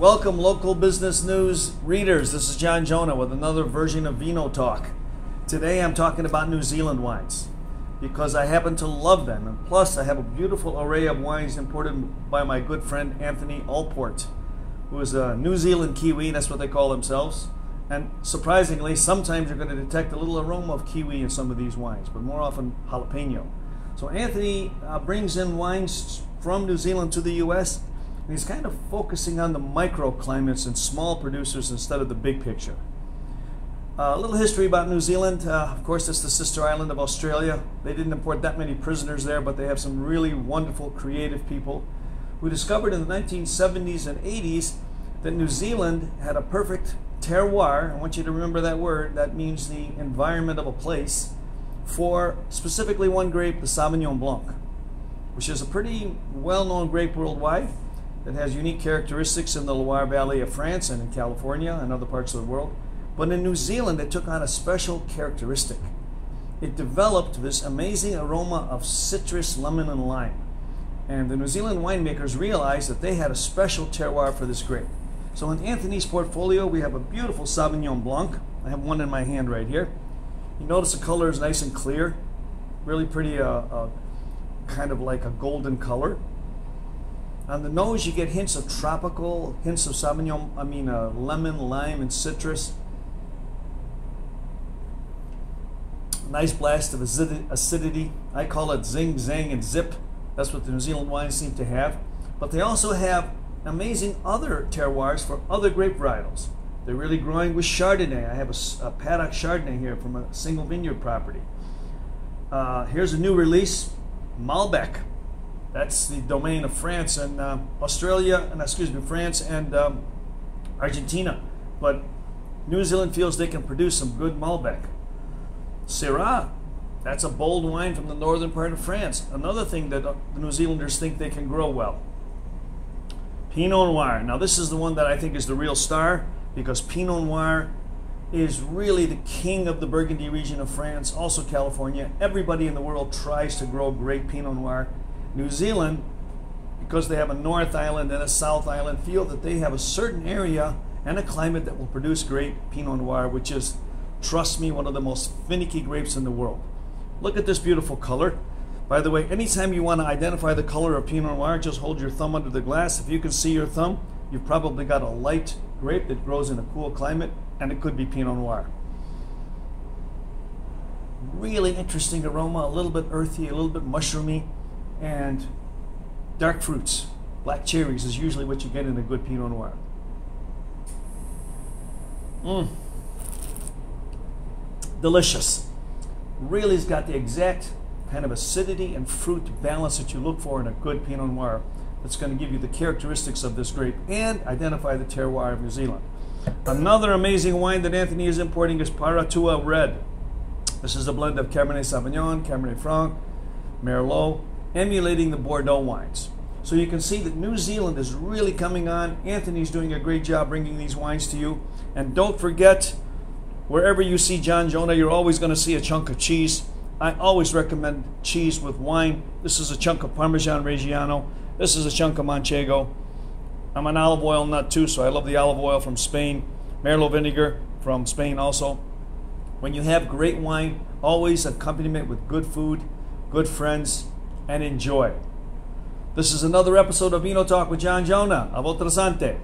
Welcome, local business news readers. This is John Jonah with another version of Vino Talk. Today I'm talking about New Zealand wines because I happen to love them. And plus, I have a beautiful array of wines imported by my good friend Anthony Allport, who is a New Zealand Kiwi, that's what they call themselves. And surprisingly, sometimes you're going to detect a little aroma of kiwi in some of these wines, but more often jalapeno. So Anthony brings in wines from New Zealand to the US, and he's kind of focusing on the microclimates and small producers instead of the big picture. A little history about New Zealand. Of course, it's the sister island of Australia. They didn't import that many prisoners there, but they have some really wonderful, creative people who discovered in the 1970s and 80s that New Zealand had a perfect terroir. I want you to remember that word. That means the environment of a place for specifically one grape, the Sauvignon Blanc, which is a pretty well-known grape worldwide. It has unique characteristics in the Loire Valley of France and in California and other parts of the world. But in New Zealand, it took on a special characteristic. It developed this amazing aroma of citrus, lemon, and lime. And the New Zealand winemakers realized that they had a special terroir for this grape. So in Anthony's portfolio, we have a beautiful Sauvignon Blanc. I have one in my hand right here. You notice the color is nice and clear, really pretty, kind of like a golden color. On the nose, you get hints of tropical, hints of lemon, lime, and citrus. Nice blast of acidity. I call it zing, zang, and zip. That's what the New Zealand wines seem to have. But they also have amazing other terroirs for other grape varietals. They're really growing with Chardonnay. I have a paddock Chardonnay here from a single vineyard property. Here's a new release, Malbec. That's the domain of France and France and Argentina. But New Zealand feels they can produce some good Malbec. Syrah, that's a bold wine from the northern part of France. Another thing that the New Zealanders think they can grow well. Pinot Noir. Now this is the one that I think is the real star, because Pinot Noir is really the king of the Burgundy region of France, also California. Everybody in the world tries to grow great Pinot Noir. New Zealand, because they have a North Island and a South Island, feel that they have a certain area and a climate that will produce great Pinot Noir, which is, trust me, one of the most finicky grapes in the world. Look at this beautiful color. By the way, anytime you want to identify the color of Pinot Noir, just hold your thumb under the glass. If you can see your thumb, you've probably got a light grape that grows in a cool climate, and it could be Pinot Noir. Really interesting aroma, a little bit earthy, a little bit mushroomy, and dark fruits. Black cherries is usually what you get in a good Pinot Noir. Delicious. Really has got the exact kind of acidity and fruit balance that you look for in a good Pinot Noir. That's going to give you the characteristics of this grape and identify the terroir of New Zealand. Another amazing wine that Anthony is importing is Paratua Red. This is a blend of Cabernet Sauvignon, Cabernet Franc, Merlot, emulating the Bordeaux wines. So you can see that New Zealand is really coming on. Anthony's doing a great job bringing these wines to you. And don't forget, wherever you see John Jonah, you're always going to see a chunk of cheese. I always recommend cheese with wine. This is a chunk of Parmesan Reggiano. This is a chunk of Manchego. I'm an olive oil nut too, so I love the olive oil from Spain. Merlot vinegar from Spain also. When you have great wine, always accompany it with good food, good friends, and enjoy. This is another episode of Vino Talk with John Jonah. A votrasante.